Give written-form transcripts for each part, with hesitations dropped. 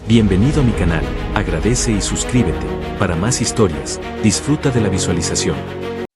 Bienvenido a mi canal, agradece y suscríbete. Para más historias, disfruta de la visualización.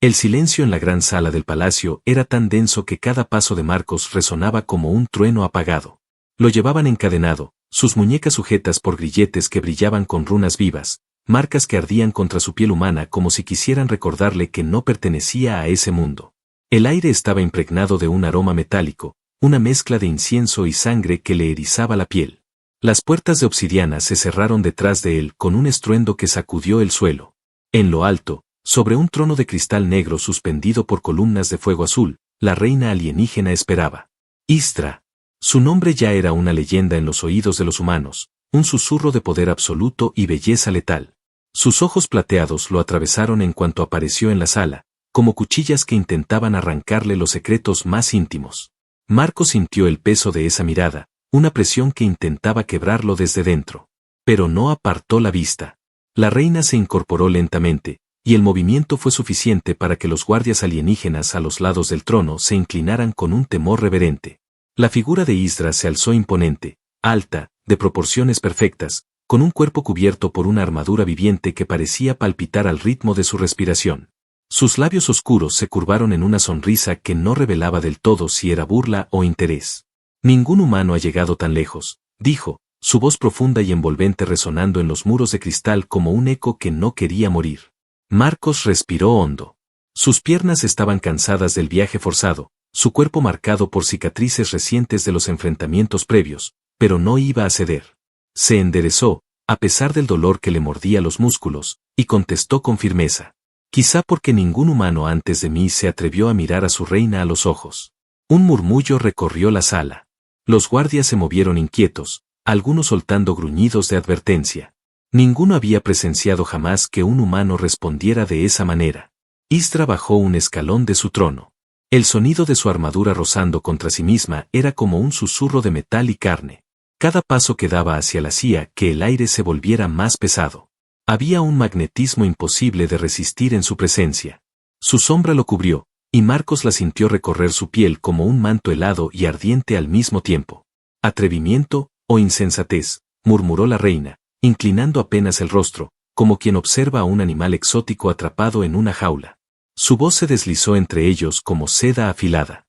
El silencio en la gran sala del palacio era tan denso que cada paso de Marcos resonaba como un trueno apagado. Lo llevaban encadenado, sus muñecas sujetas por grilletes que brillaban con runas vivas, marcas que ardían contra su piel humana como si quisieran recordarle que no pertenecía a ese mundo. El aire estaba impregnado de un aroma metálico, una mezcla de incienso y sangre que le erizaba la piel. Las puertas de obsidiana se cerraron detrás de él con un estruendo que sacudió el suelo. En lo alto, sobre un trono de cristal negro suspendido por columnas de fuego azul, la reina alienígena esperaba. Istra. Su nombre ya era una leyenda en los oídos de los humanos, un susurro de poder absoluto y belleza letal. Sus ojos plateados lo atravesaron en cuanto apareció en la sala, como cuchillas que intentaban arrancarle los secretos más íntimos. Marcos sintió el peso de esa mirada, una presión que intentaba quebrarlo desde dentro. Pero no apartó la vista. La reina se incorporó lentamente, y el movimiento fue suficiente para que los guardias alienígenas a los lados del trono se inclinaran con un temor reverente. La figura de Istra se alzó imponente, alta, de proporciones perfectas, con un cuerpo cubierto por una armadura viviente que parecía palpitar al ritmo de su respiración. Sus labios oscuros se curvaron en una sonrisa que no revelaba del todo si era burla o interés. Ningún humano ha llegado tan lejos, dijo, su voz profunda y envolvente resonando en los muros de cristal como un eco que no quería morir. Marcos respiró hondo. Sus piernas estaban cansadas del viaje forzado, su cuerpo marcado por cicatrices recientes de los enfrentamientos previos, pero no iba a ceder. Se enderezó, a pesar del dolor que le mordía los músculos, y contestó con firmeza. Quizá porque ningún humano antes de mí se atrevió a mirar a su reina a los ojos. Un murmullo recorrió la sala. Los guardias se movieron inquietos, algunos soltando gruñidos de advertencia. Ninguno había presenciado jamás que un humano respondiera de esa manera. Istra bajó un escalón de su trono. El sonido de su armadura rozando contra sí misma era como un susurro de metal y carne. Cada paso que daba hacia la hacía que el aire se volviera más pesado. Había un magnetismo imposible de resistir en su presencia. Su sombra lo cubrió, y Marcos la sintió recorrer su piel como un manto helado y ardiente al mismo tiempo. ¿Atrevimiento o insensatez?, murmuró la reina, inclinando apenas el rostro, como quien observa a un animal exótico atrapado en una jaula. Su voz se deslizó entre ellos como seda afilada.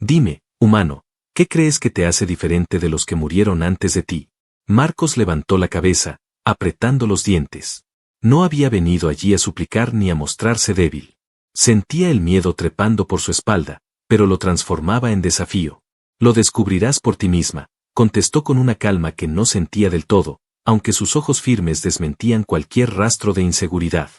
Dime, humano, ¿qué crees que te hace diferente de los que murieron antes de ti? Marcos levantó la cabeza, apretando los dientes. No había venido allí a suplicar ni a mostrarse débil. Sentía el miedo trepando por su espalda, pero lo transformaba en desafío. Lo descubrirás por ti misma, contestó con una calma que no sentía del todo, aunque sus ojos firmes desmentían cualquier rastro de inseguridad.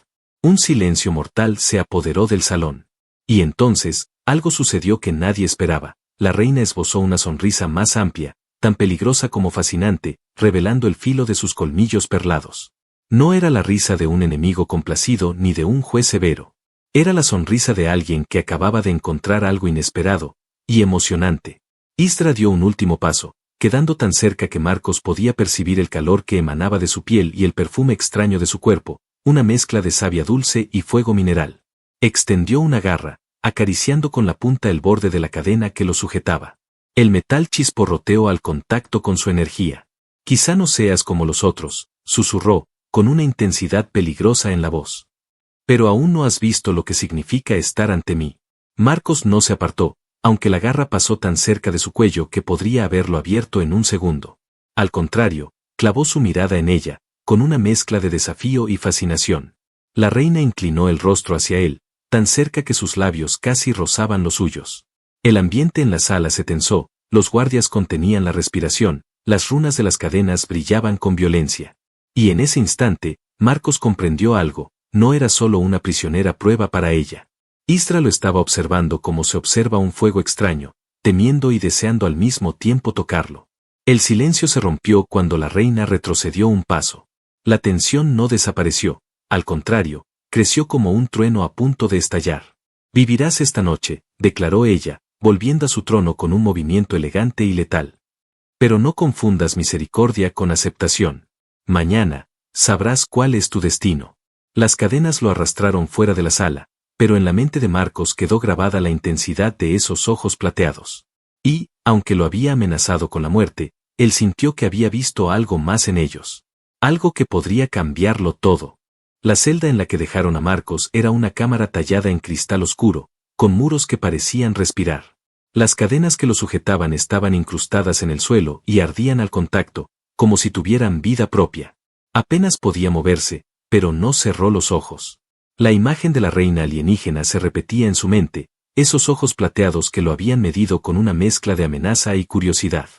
Un silencio mortal se apoderó del salón. Y entonces, algo sucedió que nadie esperaba. La reina esbozó una sonrisa más amplia, tan peligrosa como fascinante, revelando el filo de sus colmillos perlados. No era la risa de un enemigo complacido ni de un juez severo. Era la sonrisa de alguien que acababa de encontrar algo inesperado y emocionante. Istra dio un último paso, quedando tan cerca que Marcos podía percibir el calor que emanaba de su piel y el perfume extraño de su cuerpo, una mezcla de savia dulce y fuego mineral. Extendió una garra, acariciando con la punta el borde de la cadena que lo sujetaba. El metal chisporroteó al contacto con su energía. Quizá no seas como los otros, susurró, con una intensidad peligrosa en la voz. Pero aún no has visto lo que significa estar ante mí. Marcos no se apartó, aunque la garra pasó tan cerca de su cuello que podría haberlo abierto en un segundo. Al contrario, clavó su mirada en ella, con una mezcla de desafío y fascinación. La reina inclinó el rostro hacia él, tan cerca que sus labios casi rozaban los suyos. El ambiente en la sala se tensó, los guardias contenían la respiración, las runas de las cadenas brillaban con violencia. Y en ese instante, Marcos comprendió algo, no era solo una prisionera prueba para ella. Istra lo estaba observando como se observa un fuego extraño, temiendo y deseando al mismo tiempo tocarlo. El silencio se rompió cuando la reina retrocedió un paso. La tensión no desapareció, al contrario, creció como un trueno a punto de estallar. Vivirás esta noche, declaró ella, volviendo a su trono con un movimiento elegante y letal. Pero no confundas misericordia con aceptación. Mañana, sabrás cuál es tu destino. Las cadenas lo arrastraron fuera de la sala, pero en la mente de Marcos quedó grabada la intensidad de esos ojos plateados. Y, aunque lo había amenazado con la muerte, él sintió que había visto algo más en ellos. Algo que podría cambiarlo todo. La celda en la que dejaron a Marcos era una cámara tallada en cristal oscuro, con muros que parecían respirar. Las cadenas que lo sujetaban estaban incrustadas en el suelo y ardían al contacto, como si tuvieran vida propia. Apenas podía moverse, pero no cerró los ojos. La imagen de la reina alienígena se repetía en su mente, esos ojos plateados que lo habían medido con una mezcla de amenaza y curiosidad.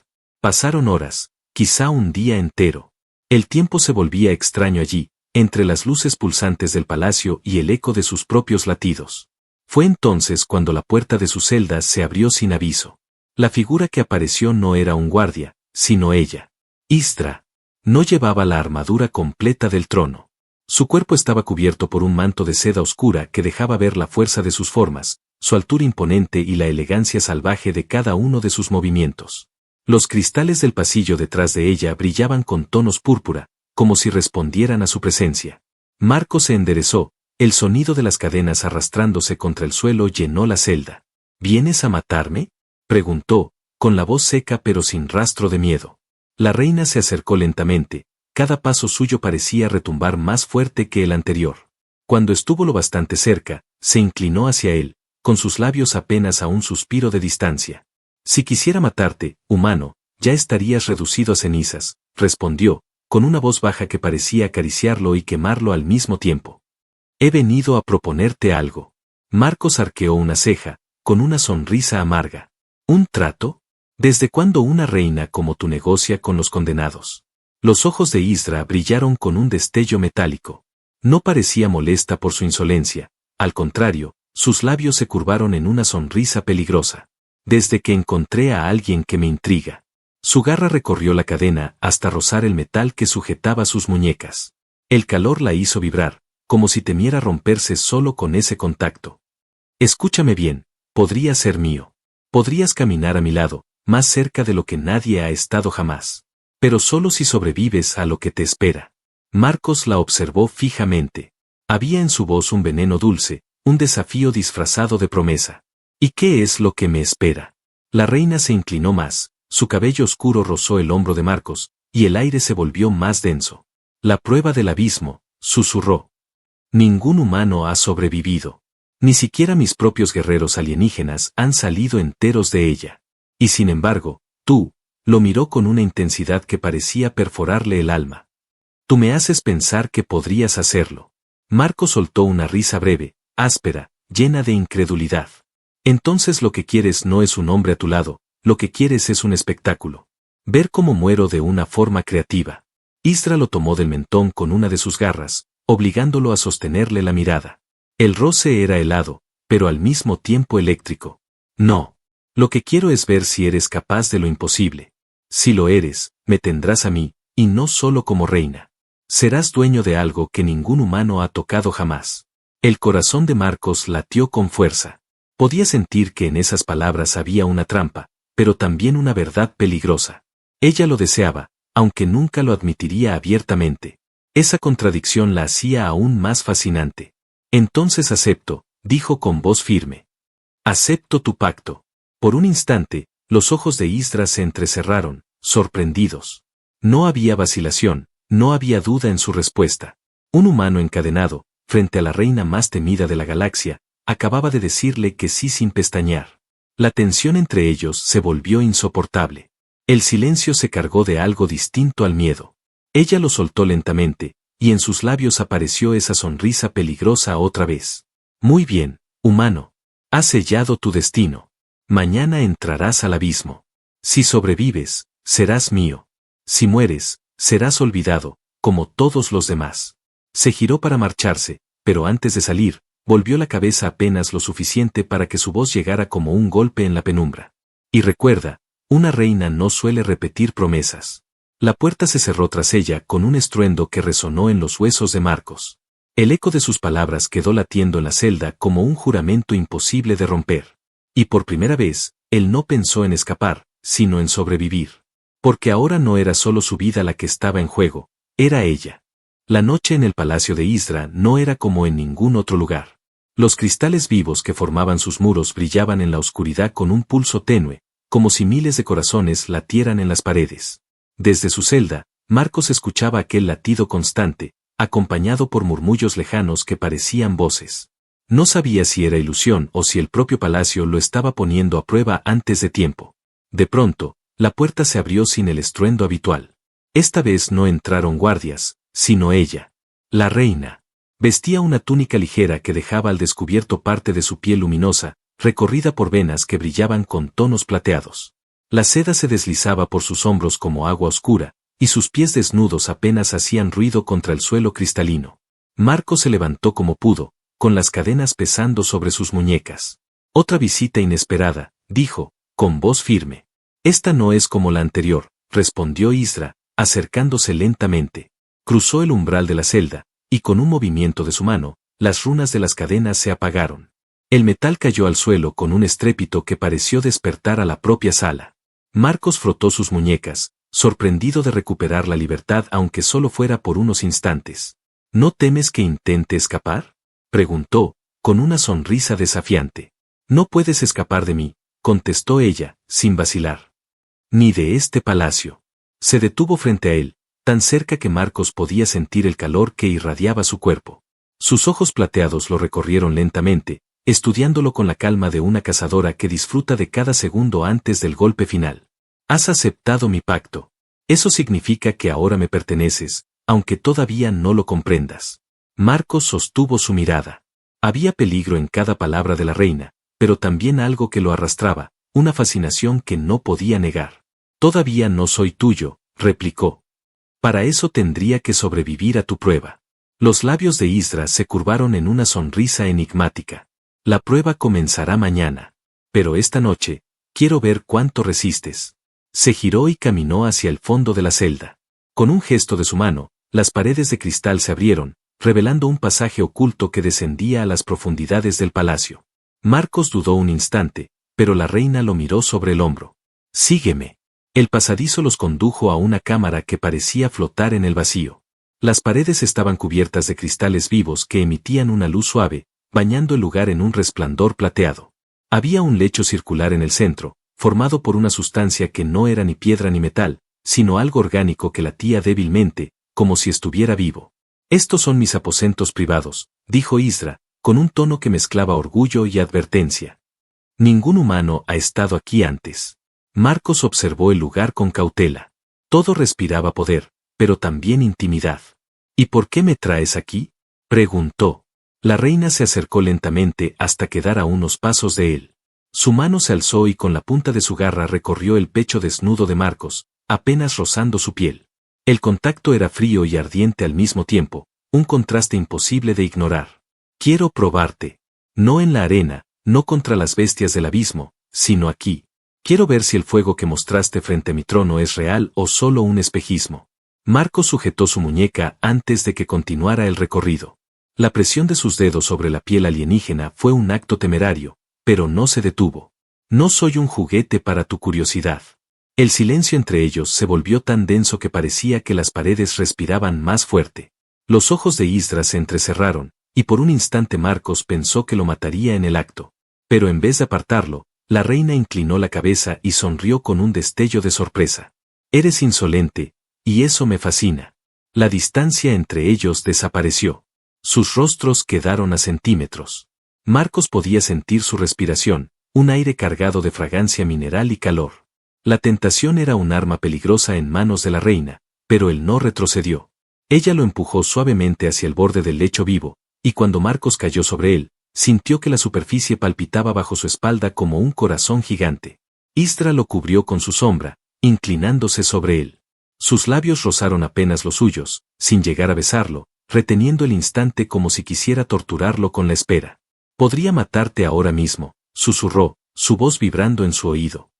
Pasaron horas, quizá un día entero. El tiempo se volvía extraño allí, entre las luces pulsantes del palacio y el eco de sus propios latidos. Fue entonces cuando la puerta de su celda se abrió sin aviso. La figura que apareció no era un guardia, sino ella. Istra. No llevaba la armadura completa del trono. Su cuerpo estaba cubierto por un manto de seda oscura que dejaba ver la fuerza de sus formas, su altura imponente y la elegancia salvaje de cada uno de sus movimientos. Los cristales del pasillo detrás de ella brillaban con tonos púrpura, como si respondieran a su presencia. Marcos se enderezó, el sonido de las cadenas arrastrándose contra el suelo llenó la celda. ¿Vienes a matarme?, preguntó, con la voz seca pero sin rastro de miedo. La reina se acercó lentamente, cada paso suyo parecía retumbar más fuerte que el anterior. Cuando estuvo lo bastante cerca, se inclinó hacia él, con sus labios apenas a un suspiro de distancia. Si quisiera matarte, humano, ya estarías reducido a cenizas, respondió, con una voz baja que parecía acariciarlo y quemarlo al mismo tiempo. He venido a proponerte algo. Marcos arqueó una ceja, con una sonrisa amarga. ¿Un trato? ¿Desde cuándo una reina como tú negocia con los condenados? Los ojos de Isra brillaron con un destello metálico. No parecía molesta por su insolencia, al contrario, sus labios se curvaron en una sonrisa peligrosa. Desde que encontré a alguien que me intriga. Su garra recorrió la cadena hasta rozar el metal que sujetaba sus muñecas. El calor la hizo vibrar, como si temiera romperse solo con ese contacto. Escúchame bien, podría ser mío. Podrías caminar a mi lado, más cerca de lo que nadie ha estado jamás. Pero solo si sobrevives a lo que te espera. Marcos la observó fijamente. Había en su voz un veneno dulce, un desafío disfrazado de promesa. ¿Y qué es lo que me espera? La reina se inclinó más, su cabello oscuro rozó el hombro de Marcos, y el aire se volvió más denso. La prueba del abismo, susurró. Ningún humano ha sobrevivido. Ni siquiera mis propios guerreros alienígenas han salido enteros de ella. Y sin embargo, tú, lo miró con una intensidad que parecía perforarle el alma. Tú me haces pensar que podrías hacerlo. Marcos soltó una risa breve, áspera, llena de incredulidad. Entonces lo que quieres no es un hombre a tu lado, lo que quieres es un espectáculo. Ver cómo muero de una forma creativa. Isra lo tomó del mentón con una de sus garras, obligándolo a sostenerle la mirada. El roce era helado, pero al mismo tiempo eléctrico. No. Lo que quiero es ver si eres capaz de lo imposible. Si lo eres, me tendrás a mí, y no solo como reina. Serás dueño de algo que ningún humano ha tocado jamás. El corazón de Marcos latió con fuerza. Podía sentir que en esas palabras había una trampa, pero también una verdad peligrosa. Ella lo deseaba, aunque nunca lo admitiría abiertamente. Esa contradicción la hacía aún más fascinante. Entonces acepto, dijo con voz firme. Acepto tu pacto. Por un instante, los ojos de Isra se entrecerraron, sorprendidos. No había vacilación, no había duda en su respuesta. Un humano encadenado, frente a la reina más temida de la galaxia, acababa de decirle que sí sin pestañear. La tensión entre ellos se volvió insoportable. El silencio se cargó de algo distinto al miedo. Ella lo soltó lentamente, y en sus labios apareció esa sonrisa peligrosa otra vez. Muy bien, humano. Has sellado tu destino. Mañana entrarás al abismo. Si sobrevives, serás mío. Si mueres, serás olvidado, como todos los demás. Se giró para marcharse, pero antes de salir, volvió la cabeza apenas lo suficiente para que su voz llegara como un golpe en la penumbra. Y recuerda, una reina no suele repetir promesas. La puerta se cerró tras ella con un estruendo que resonó en los huesos de Marcos. El eco de sus palabras quedó latiendo en la celda como un juramento imposible de romper. Y por primera vez, él no pensó en escapar, sino en sobrevivir. Porque ahora no era solo su vida la que estaba en juego, era ella. La noche en el palacio de Isra no era como en ningún otro lugar. Los cristales vivos que formaban sus muros brillaban en la oscuridad con un pulso tenue, como si miles de corazones latieran en las paredes. Desde su celda, Marcos escuchaba aquel latido constante, acompañado por murmullos lejanos que parecían voces. No sabía si era ilusión o si el propio palacio lo estaba poniendo a prueba antes de tiempo. De pronto, la puerta se abrió sin el estruendo habitual. Esta vez no entraron guardias, sino ella. La reina. Vestía una túnica ligera que dejaba al descubierto parte de su piel luminosa, recorrida por venas que brillaban con tonos plateados. La seda se deslizaba por sus hombros como agua oscura, y sus pies desnudos apenas hacían ruido contra el suelo cristalino. Marcos se levantó como pudo, con las cadenas pesando sobre sus muñecas. Otra visita inesperada, dijo, con voz firme. Esta no es como la anterior, respondió Isra, acercándose lentamente. Cruzó el umbral de la celda, y con un movimiento de su mano, las runas de las cadenas se apagaron. El metal cayó al suelo con un estrépito que pareció despertar a la propia sala. Marcos frotó sus muñecas, sorprendido de recuperar la libertad aunque solo fuera por unos instantes. ¿No temes que intente escapar?, preguntó, con una sonrisa desafiante. No puedes escapar de mí, contestó ella, sin vacilar. Ni de este palacio. Se detuvo frente a él, tan cerca que Marcos podía sentir el calor que irradiaba su cuerpo. Sus ojos plateados lo recorrieron lentamente, estudiándolo con la calma de una cazadora que disfruta de cada segundo antes del golpe final. Has aceptado mi pacto. Eso significa que ahora me perteneces, aunque todavía no lo comprendas. Marcos sostuvo su mirada. Había peligro en cada palabra de la reina, pero también algo que lo arrastraba, una fascinación que no podía negar. Todavía no soy tuyo, replicó. Para eso tendría que sobrevivir a tu prueba. Los labios de Isra se curvaron en una sonrisa enigmática. La prueba comenzará mañana. Pero esta noche, quiero ver cuánto resistes. Se giró y caminó hacia el fondo de la celda. Con un gesto de su mano, las paredes de cristal se abrieron, revelando un pasaje oculto que descendía a las profundidades del palacio. Marcos dudó un instante, pero la reina lo miró sobre el hombro. Sígueme. El pasadizo los condujo a una cámara que parecía flotar en el vacío. Las paredes estaban cubiertas de cristales vivos que emitían una luz suave, bañando el lugar en un resplandor plateado. Había un lecho circular en el centro, formado por una sustancia que no era ni piedra ni metal, sino algo orgánico que latía débilmente, como si estuviera vivo. Estos son mis aposentos privados, dijo Isra, con un tono que mezclaba orgullo y advertencia. Ningún humano ha estado aquí antes. Marcos observó el lugar con cautela. Todo respiraba poder, pero también intimidad. ¿Y por qué me traes aquí?, preguntó. La reina se acercó lentamente hasta quedar a unos pasos de él. Su mano se alzó y con la punta de su garra recorrió el pecho desnudo de Marcos, apenas rozando su piel. El contacto era frío y ardiente al mismo tiempo, un contraste imposible de ignorar. Quiero probarte. No en la arena, no contra las bestias del abismo, sino aquí. Quiero ver si el fuego que mostraste frente a mi trono es real o solo un espejismo. Marcos sujetó su muñeca antes de que continuara el recorrido. La presión de sus dedos sobre la piel alienígena fue un acto temerario, pero no se detuvo. No soy un juguete para tu curiosidad. El silencio entre ellos se volvió tan denso que parecía que las paredes respiraban más fuerte. Los ojos de Isra se entrecerraron, y por un instante Marcos pensó que lo mataría en el acto. Pero en vez de apartarlo, la reina inclinó la cabeza y sonrió con un destello de sorpresa. Eres insolente, y eso me fascina. La distancia entre ellos desapareció. Sus rostros quedaron a centímetros. Marcos podía sentir su respiración, un aire cargado de fragancia mineral y calor. La tentación era un arma peligrosa en manos de la reina, pero él no retrocedió. Ella lo empujó suavemente hacia el borde del lecho vivo, y cuando Marcos cayó sobre él, sintió que la superficie palpitaba bajo su espalda como un corazón gigante. Isra lo cubrió con su sombra, inclinándose sobre él. Sus labios rozaron apenas los suyos, sin llegar a besarlo, reteniendo el instante como si quisiera torturarlo con la espera. Podría matarte ahora mismo, susurró, su voz vibrando en su oído.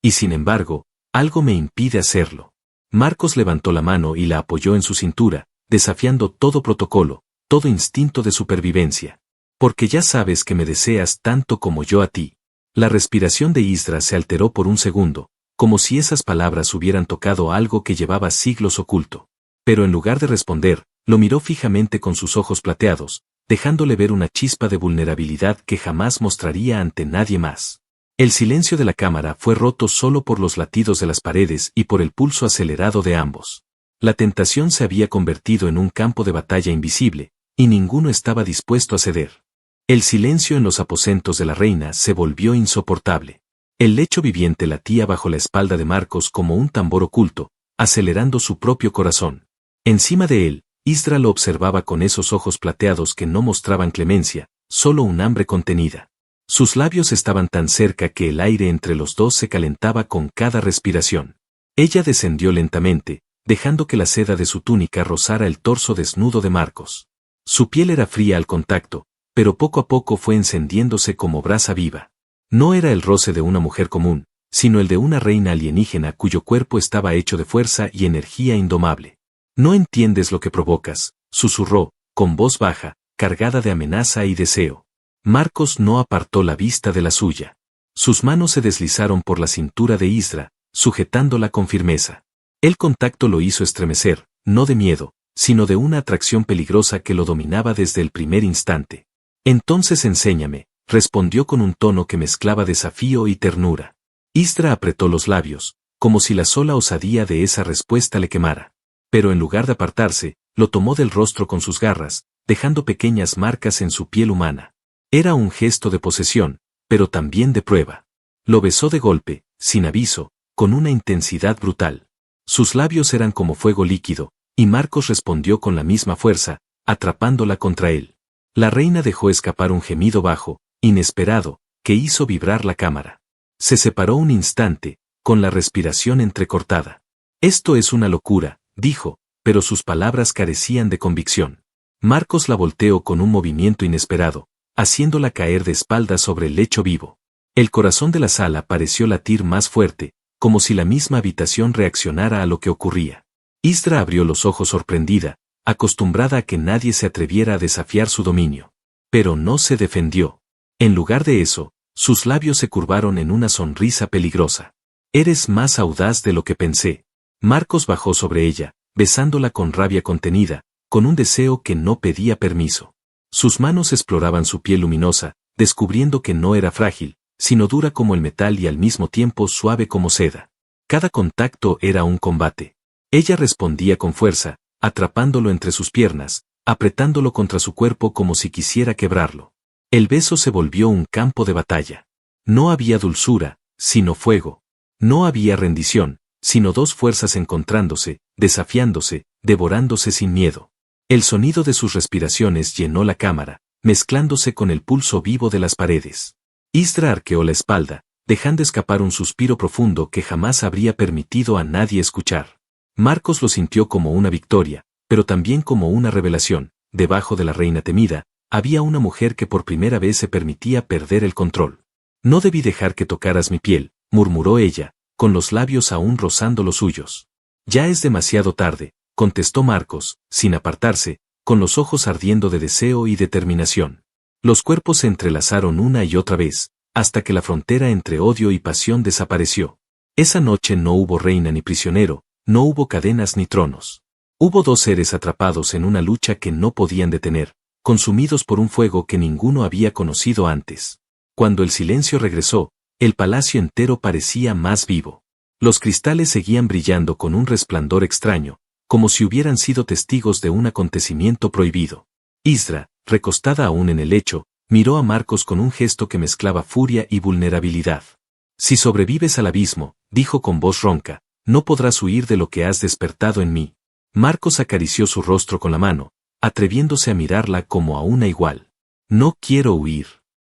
Y sin embargo, algo me impide hacerlo. Marcos levantó la mano y la apoyó en su cintura, desafiando todo protocolo, todo instinto de supervivencia. Porque ya sabes que me deseas tanto como yo a ti. La respiración de Isra se alteró por un segundo, como si esas palabras hubieran tocado algo que llevaba siglos oculto. Pero en lugar de responder, lo miró fijamente con sus ojos plateados, dejándole ver una chispa de vulnerabilidad que jamás mostraría ante nadie más. El silencio de la cámara fue roto solo por los latidos de las paredes y por el pulso acelerado de ambos. La tentación se había convertido en un campo de batalla invisible, y ninguno estaba dispuesto a ceder. El silencio en los aposentos de la reina se volvió insoportable. El lecho viviente latía bajo la espalda de Marcos como un tambor oculto, acelerando su propio corazón. Encima de él, Isdra lo observaba con esos ojos plateados que no mostraban clemencia, solo un hambre contenida. Sus labios estaban tan cerca que el aire entre los dos se calentaba con cada respiración. Ella descendió lentamente, dejando que la seda de su túnica rozara el torso desnudo de Marcos. Su piel era fría al contacto, pero poco a poco fue encendiéndose como brasa viva. No era el roce de una mujer común, sino el de una reina alienígena cuyo cuerpo estaba hecho de fuerza y energía indomable. «No entiendes lo que provocas», susurró, con voz baja, cargada de amenaza y deseo. Marcos no apartó la vista de la suya. Sus manos se deslizaron por la cintura de Isdra, sujetándola con firmeza. El contacto lo hizo estremecer, no de miedo, sino de una atracción peligrosa que lo dominaba desde el primer instante. «Entonces enséñame», respondió con un tono que mezclaba desafío y ternura. Isdra apretó los labios, como si la sola osadía de esa respuesta le quemara. Pero en lugar de apartarse, lo tomó del rostro con sus garras, dejando pequeñas marcas en su piel humana. Era un gesto de posesión, pero también de prueba. Lo besó de golpe, sin aviso, con una intensidad brutal. Sus labios eran como fuego líquido, y Marcos respondió con la misma fuerza, atrapándola contra él. La reina dejó escapar un gemido bajo, inesperado, que hizo vibrar la cámara. Se separó un instante, con la respiración entrecortada. «Esto es una locura», dijo, pero sus palabras carecían de convicción. Marcos la volteó con un movimiento inesperado, haciéndola caer de espaldas sobre el lecho vivo. El corazón de la sala pareció latir más fuerte, como si la misma habitación reaccionara a lo que ocurría. Isdra abrió los ojos sorprendida, acostumbrada a que nadie se atreviera a desafiar su dominio. Pero no se defendió. En lugar de eso, sus labios se curvaron en una sonrisa peligrosa. «Eres más audaz de lo que pensé». Marcos bajó sobre ella, besándola con rabia contenida, con un deseo que no pedía permiso. Sus manos exploraban su piel luminosa, descubriendo que no era frágil, sino dura como el metal y al mismo tiempo suave como seda. Cada contacto era un combate. Ella respondía con fuerza, atrapándolo entre sus piernas, apretándolo contra su cuerpo como si quisiera quebrarlo. El beso se volvió un campo de batalla. No había dulzura, sino fuego. No había rendición, sino dos fuerzas encontrándose, desafiándose, devorándose sin miedo. El sonido de sus respiraciones llenó la cámara, mezclándose con el pulso vivo de las paredes. Isdra arqueó la espalda, dejando escapar un suspiro profundo que jamás habría permitido a nadie escuchar. Marcos lo sintió como una victoria, pero también como una revelación. Debajo de la reina temida, había una mujer que por primera vez se permitía perder el control. «No debí dejar que tocaras mi piel», murmuró ella, con los labios aún rozando los suyos. «Ya es demasiado tarde», contestó Marcos, sin apartarse, con los ojos ardiendo de deseo y determinación. Los cuerpos se entrelazaron una y otra vez, hasta que la frontera entre odio y pasión desapareció. Esa noche no hubo reina ni prisionero, no hubo cadenas ni tronos. Hubo dos seres atrapados en una lucha que no podían detener, consumidos por un fuego que ninguno había conocido antes. Cuando el silencio regresó, el palacio entero parecía más vivo. Los cristales seguían brillando con un resplandor extraño, como si hubieran sido testigos de un acontecimiento prohibido. Isdra, recostada aún en el lecho, miró a Marcos con un gesto que mezclaba furia y vulnerabilidad. «Si sobrevives al abismo», dijo con voz ronca, «no podrás huir de lo que has despertado en mí». Marcos acarició su rostro con la mano, atreviéndose a mirarla como a una igual. «No quiero huir».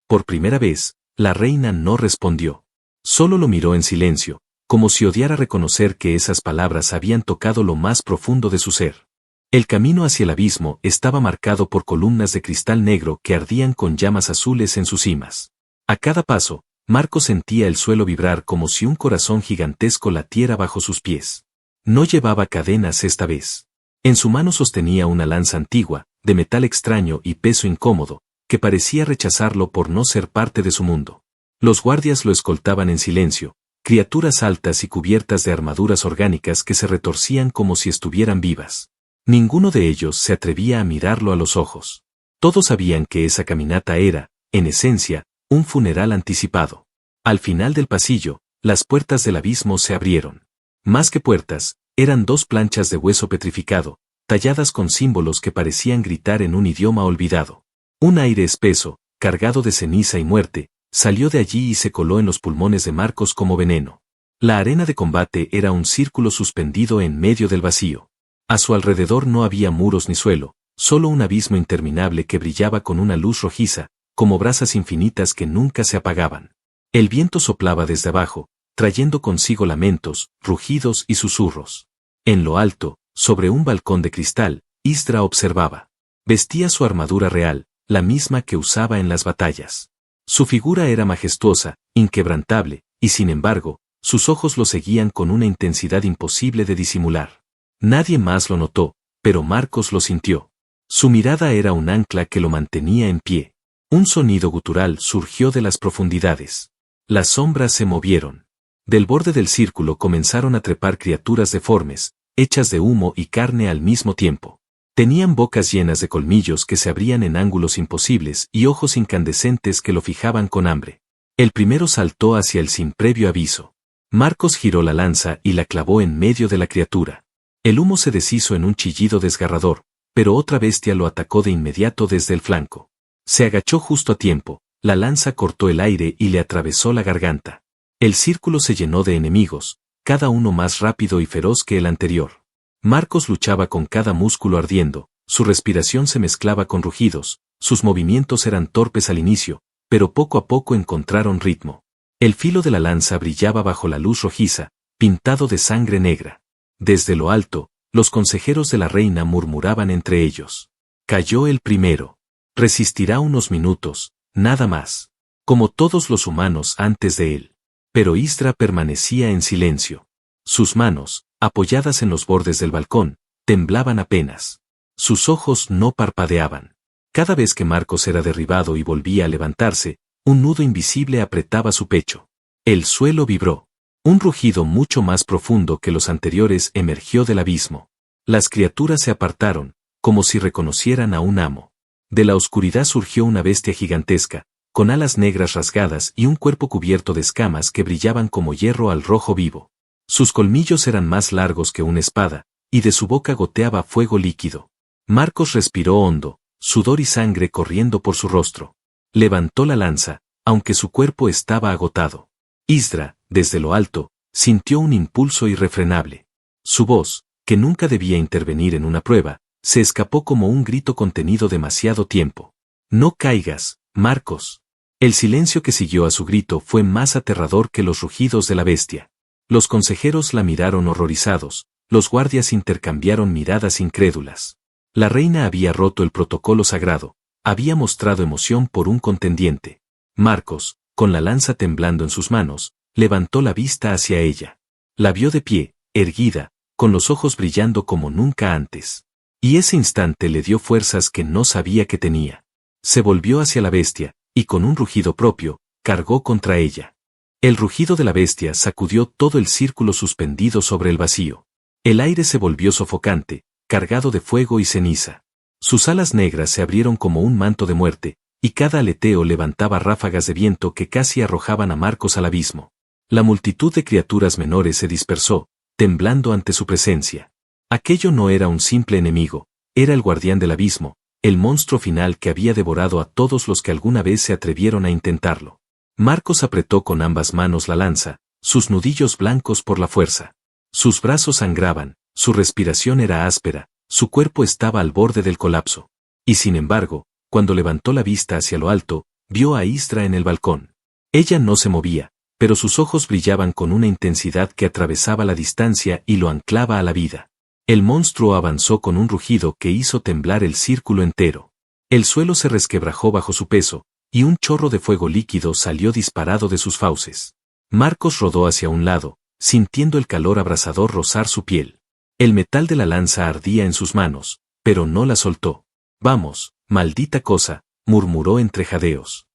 Por primera vez, la reina no respondió. Solo lo miró en silencio, como si odiara reconocer que esas palabras habían tocado lo más profundo de su ser. El camino hacia el abismo estaba marcado por columnas de cristal negro que ardían con llamas azules en sus cimas. A cada paso, Marcos sentía el suelo vibrar como si un corazón gigantesco latiera bajo sus pies. No llevaba cadenas esta vez. En su mano sostenía una lanza antigua, de metal extraño y peso incómodo, que parecía rechazarlo por no ser parte de su mundo. Los guardias lo escoltaban en silencio, criaturas altas y cubiertas de armaduras orgánicas que se retorcían como si estuvieran vivas. Ninguno de ellos se atrevía a mirarlo a los ojos. Todos sabían que esa caminata era, en esencia, un funeral anticipado. Al final del pasillo, las puertas del abismo se abrieron. Más que puertas, eran dos planchas de hueso petrificado, talladas con símbolos que parecían gritar en un idioma olvidado. Un aire espeso, cargado de ceniza y muerte, salió de allí y se coló en los pulmones de Marcos como veneno. La arena de combate era un círculo suspendido en medio del vacío. A su alrededor no había muros ni suelo, solo un abismo interminable que brillaba con una luz rojiza, como brasas infinitas que nunca se apagaban. El viento soplaba desde abajo, trayendo consigo lamentos, rugidos y susurros. En lo alto, sobre un balcón de cristal, Istra observaba. Vestía su armadura real, la misma que usaba en las batallas. Su figura era majestuosa, inquebrantable, y sin embargo, sus ojos lo seguían con una intensidad imposible de disimular. Nadie más lo notó, pero Marcos lo sintió. Su mirada era un ancla que lo mantenía en pie. Un sonido gutural surgió de las profundidades. Las sombras se movieron. Del borde del círculo comenzaron a trepar criaturas deformes, hechas de humo y carne al mismo tiempo. Tenían bocas llenas de colmillos que se abrían en ángulos imposibles y ojos incandescentes que lo fijaban con hambre. El primero saltó hacia él sin previo aviso. Marcos giró la lanza y la clavó en medio de la criatura. El humo se deshizo en un chillido desgarrador, pero otra bestia lo atacó de inmediato desde el flanco. Se agachó justo a tiempo, la lanza cortó el aire y le atravesó la garganta. El círculo se llenó de enemigos, cada uno más rápido y feroz que el anterior. Marcos luchaba con cada músculo ardiendo, su respiración se mezclaba con rugidos, sus movimientos eran torpes al inicio, pero poco a poco encontraron ritmo. El filo de la lanza brillaba bajo la luz rojiza, pintado de sangre negra. Desde lo alto, los consejeros de la reina murmuraban entre ellos. Cayó el primero. Resistirá unos minutos, nada más. Como todos los humanos antes de él. Pero Istra permanecía en silencio. Sus manos, apoyadas en los bordes del balcón, temblaban apenas. Sus ojos no parpadeaban. Cada vez que Marcos era derribado y volvía a levantarse, un nudo invisible apretaba su pecho. El suelo vibró. Un rugido mucho más profundo que los anteriores emergió del abismo. Las criaturas se apartaron, como si reconocieran a un amo. De la oscuridad surgió una bestia gigantesca, con alas negras rasgadas y un cuerpo cubierto de escamas que brillaban como hierro al rojo vivo. Sus colmillos eran más largos que una espada, y de su boca goteaba fuego líquido. Marcos respiró hondo, sudor y sangre corriendo por su rostro. Levantó la lanza, aunque su cuerpo estaba agotado. Istra, desde lo alto, sintió un impulso irrefrenable. Su voz, que nunca debía intervenir en una prueba, se escapó como un grito contenido demasiado tiempo. No caigas, Marcos. El silencio que siguió a su grito fue más aterrador que los rugidos de la bestia. Los consejeros la miraron horrorizados, los guardias intercambiaron miradas incrédulas. La reina había roto el protocolo sagrado, había mostrado emoción por un contendiente. Marcos, con la lanza temblando en sus manos, levantó la vista hacia ella. La vio de pie, erguida, con los ojos brillando como nunca antes. Y ese instante le dio fuerzas que no sabía que tenía. Se volvió hacia la bestia, y con un rugido propio, cargó contra ella. El rugido de la bestia sacudió todo el círculo suspendido sobre el vacío. El aire se volvió sofocante, cargado de fuego y ceniza. Sus alas negras se abrieron como un manto de muerte, y cada aleteo levantaba ráfagas de viento que casi arrojaban a Marcos al abismo. La multitud de criaturas menores se dispersó, temblando ante su presencia. Aquello no era un simple enemigo, era el guardián del abismo, el monstruo final que había devorado a todos los que alguna vez se atrevieron a intentarlo. Marcos apretó con ambas manos la lanza, sus nudillos blancos por la fuerza. Sus brazos sangraban, su respiración era áspera, su cuerpo estaba al borde del colapso. Y sin embargo, cuando levantó la vista hacia lo alto, vio a Istra en el balcón. Ella no se movía, pero sus ojos brillaban con una intensidad que atravesaba la distancia y lo anclaba a la vida. El monstruo avanzó con un rugido que hizo temblar el círculo entero. El suelo se resquebrajó bajo su peso, y un chorro de fuego líquido salió disparado de sus fauces. Marcos rodó hacia un lado, sintiendo el calor abrasador rozar su piel. El metal de la lanza ardía en sus manos, pero no la soltó. «Vamos, maldita cosa», murmuró entre jadeos.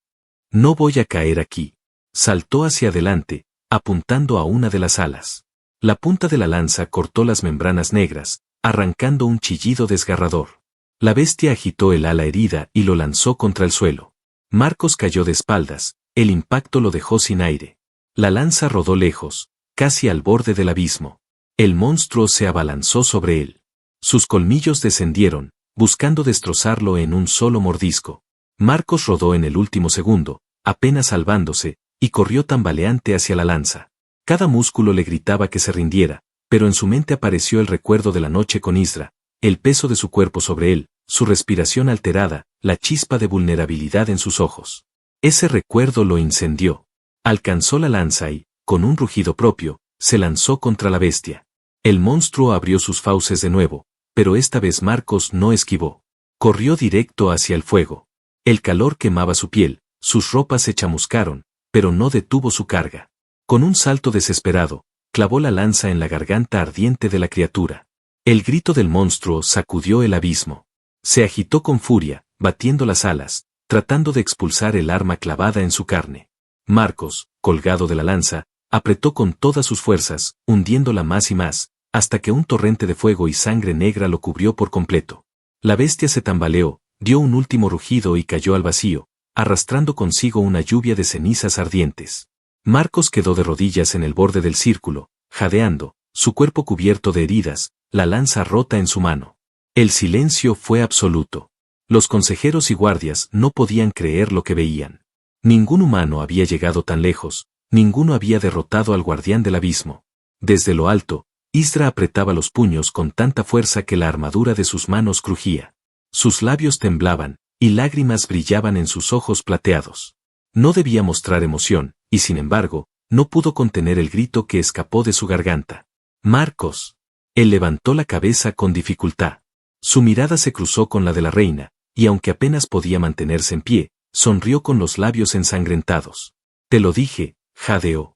«No voy a caer aquí». Saltó hacia adelante, apuntando a una de las alas. La punta de la lanza cortó las membranas negras, arrancando un chillido desgarrador. La bestia agitó el ala herida y lo lanzó contra el suelo. Marcos cayó de espaldas, el impacto lo dejó sin aire. La lanza rodó lejos, casi al borde del abismo. El monstruo se abalanzó sobre él. Sus colmillos descendieron, buscando destrozarlo en un solo mordisco. Marcos rodó en el último segundo, apenas salvándose, y corrió tambaleante hacia la lanza. Cada músculo le gritaba que se rindiera, pero en su mente apareció el recuerdo de la noche con Isra, el peso de su cuerpo sobre él, su respiración alterada, la chispa de vulnerabilidad en sus ojos. Ese recuerdo lo incendió. Alcanzó la lanza y, con un rugido propio, se lanzó contra la bestia. El monstruo abrió sus fauces de nuevo, pero esta vez Marcos no esquivó. Corrió directo hacia el fuego. El calor quemaba su piel, sus ropas se chamuscaron, pero no detuvo su carga. Con un salto desesperado, clavó la lanza en la garganta ardiente de la criatura. El grito del monstruo sacudió el abismo. Se agitó con furia, batiendo las alas, tratando de expulsar el arma clavada en su carne. Marcos, colgado de la lanza, apretó con todas sus fuerzas, hundiéndola más y más, hasta que un torrente de fuego y sangre negra lo cubrió por completo. La bestia se tambaleó, dio un último rugido y cayó al vacío, arrastrando consigo una lluvia de cenizas ardientes. Marcos quedó de rodillas en el borde del círculo, jadeando, su cuerpo cubierto de heridas, la lanza rota en su mano. El silencio fue absoluto. Los consejeros y guardias no podían creer lo que veían. Ningún humano había llegado tan lejos, ninguno había derrotado al guardián del abismo. Desde lo alto, Isra apretaba los puños con tanta fuerza que la armadura de sus manos crujía. Sus labios temblaban, y lágrimas brillaban en sus ojos plateados. No debía mostrar emoción, y sin embargo, no pudo contener el grito que escapó de su garganta. ¡Marcos! Él levantó la cabeza con dificultad. Su mirada se cruzó con la de la reina, y aunque apenas podía mantenerse en pie, sonrió con los labios ensangrentados. Te lo dije, jadeó.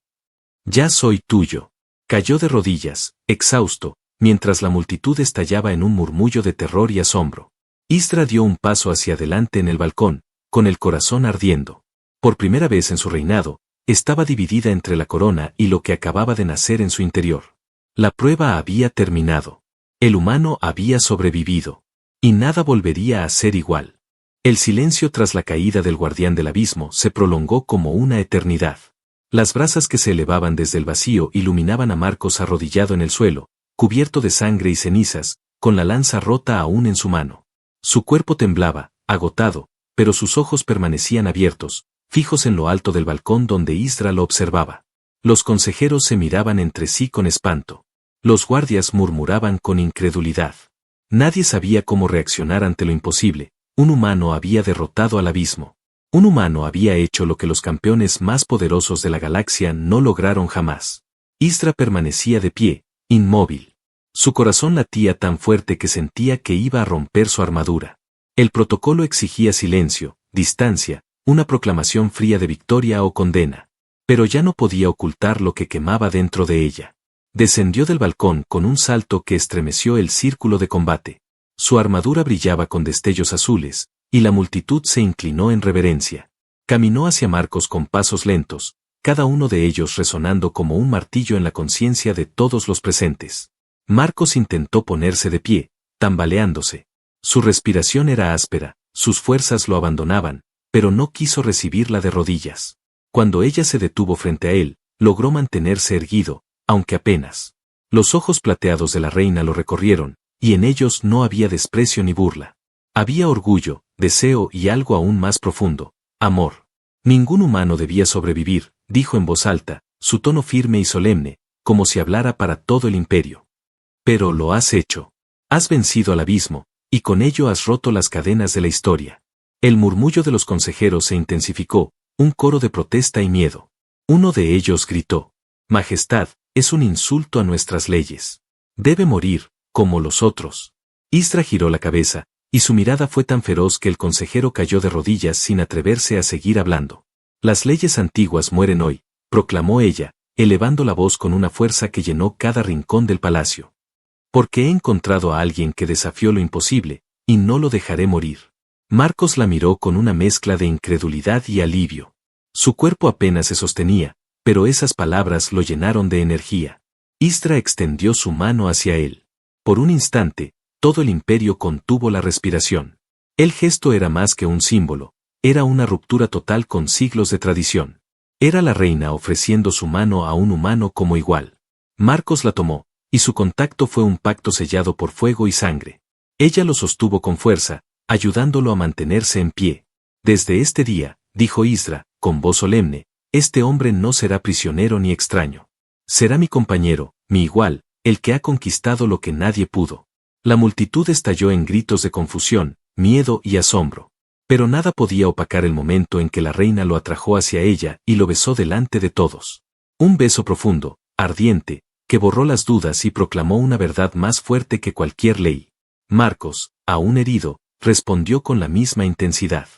Ya soy tuyo. Cayó de rodillas, exhausto, mientras la multitud estallaba en un murmullo de terror y asombro. Isra dio un paso hacia adelante en el balcón, con el corazón ardiendo. Por primera vez en su reinado, estaba dividida entre la corona y lo que acababa de nacer en su interior. La prueba había terminado. El humano había sobrevivido. Y nada volvería a ser igual. El silencio tras la caída del guardián del abismo se prolongó como una eternidad. Las brasas que se elevaban desde el vacío iluminaban a Marcos arrodillado en el suelo, cubierto de sangre y cenizas, con la lanza rota aún en su mano. Su cuerpo temblaba, agotado, pero sus ojos permanecían abiertos, fijos en lo alto del balcón donde Isra lo observaba. Los consejeros se miraban entre sí con espanto. Los guardias murmuraban con incredulidad. Nadie sabía cómo reaccionar ante lo imposible. Un humano había derrotado al abismo. Un humano había hecho lo que los campeones más poderosos de la galaxia no lograron jamás. Isra permanecía de pie, inmóvil. Su corazón latía tan fuerte que sentía que iba a romper su armadura. El protocolo exigía silencio, distancia, una proclamación fría de victoria o condena. Pero ya no podía ocultar lo que quemaba dentro de ella. Descendió del balcón con un salto que estremeció el círculo de combate. Su armadura brillaba con destellos azules, y la multitud se inclinó en reverencia. Caminó hacia Marcos con pasos lentos, cada uno de ellos resonando como un martillo en la conciencia de todos los presentes. Marcos intentó ponerse de pie, tambaleándose. Su respiración era áspera, sus fuerzas lo abandonaban, pero no quiso recibirla de rodillas. Cuando ella se detuvo frente a él, logró mantenerse erguido, aunque apenas. Los ojos plateados de la reina lo recorrieron, y en ellos no había desprecio ni burla. Había orgullo, deseo y algo aún más profundo, amor. Ningún humano debía sobrevivir, dijo en voz alta, su tono firme y solemne, como si hablara para todo el imperio. Pero lo has hecho. Has vencido al abismo, y con ello has roto las cadenas de la historia. El murmullo de los consejeros se intensificó, un coro de protesta y miedo. Uno de ellos gritó: Majestad, es un insulto a nuestras leyes. Debe morir, como los otros. Isra giró la cabeza, y su mirada fue tan feroz que el consejero cayó de rodillas sin atreverse a seguir hablando. Las leyes antiguas mueren hoy, proclamó ella, elevando la voz con una fuerza que llenó cada rincón del palacio. Porque he encontrado a alguien que desafió lo imposible, y no lo dejaré morir. Marcos la miró con una mezcla de incredulidad y alivio. Su cuerpo apenas se sostenía, pero esas palabras lo llenaron de energía. Isra extendió su mano hacia él. Por un instante, todo el imperio contuvo la respiración. El gesto era más que un símbolo, era una ruptura total con siglos de tradición. Era la reina ofreciendo su mano a un humano como igual. Marcos la tomó, y su contacto fue un pacto sellado por fuego y sangre. Ella lo sostuvo con fuerza, ayudándolo a mantenerse en pie. Desde este día, dijo Isra, con voz solemne, este hombre no será prisionero ni extraño. Será mi compañero, mi igual, el que ha conquistado lo que nadie pudo. La multitud estalló en gritos de confusión, miedo y asombro. Pero nada podía opacar el momento en que la reina lo atrajo hacia ella y lo besó delante de todos. Un beso profundo, ardiente, que borró las dudas y proclamó una verdad más fuerte que cualquier ley. Marcos, aún herido, respondió con la misma intensidad.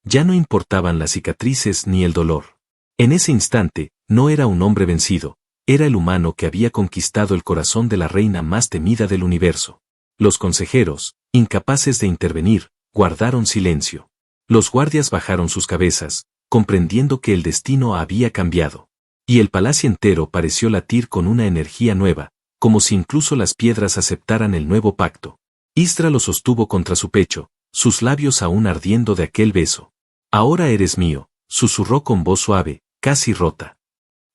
Ya no importaban las cicatrices ni el dolor. En ese instante, no era un hombre vencido, era el humano que había conquistado el corazón de la reina más temida del universo. Los consejeros, incapaces de intervenir, guardaron silencio. Los guardias bajaron sus cabezas, comprendiendo que el destino había cambiado. Y el palacio entero pareció latir con una energía nueva, como si incluso las piedras aceptaran el nuevo pacto. Isra lo sostuvo contra su pecho, sus labios aún ardiendo de aquel beso. Ahora eres mío, susurró con voz suave, casi rota.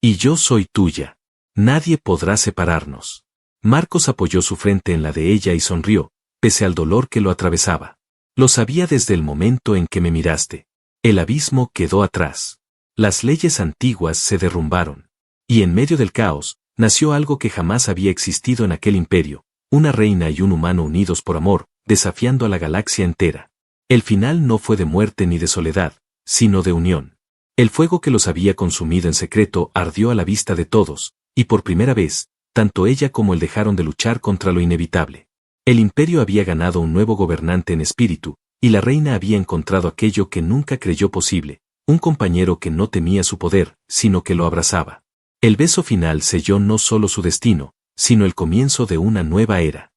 Y yo soy tuya. Nadie podrá separarnos. Marcos apoyó su frente en la de ella y sonrió, pese al dolor que lo atravesaba. Lo sabía desde el momento en que me miraste. El abismo quedó atrás. Las leyes antiguas se derrumbaron. Y en medio del caos, nació algo que jamás había existido en aquel imperio, una reina y un humano unidos por amor, desafiando a la galaxia entera. El final no fue de muerte ni de soledad, sino de unión. El fuego que los había consumido en secreto ardió a la vista de todos, y por primera vez, tanto ella como él dejaron de luchar contra lo inevitable. El imperio había ganado un nuevo gobernante en espíritu, y la reina había encontrado aquello que nunca creyó posible, un compañero que no temía su poder, sino que lo abrazaba. El beso final selló no solo su destino, sino el comienzo de una nueva era.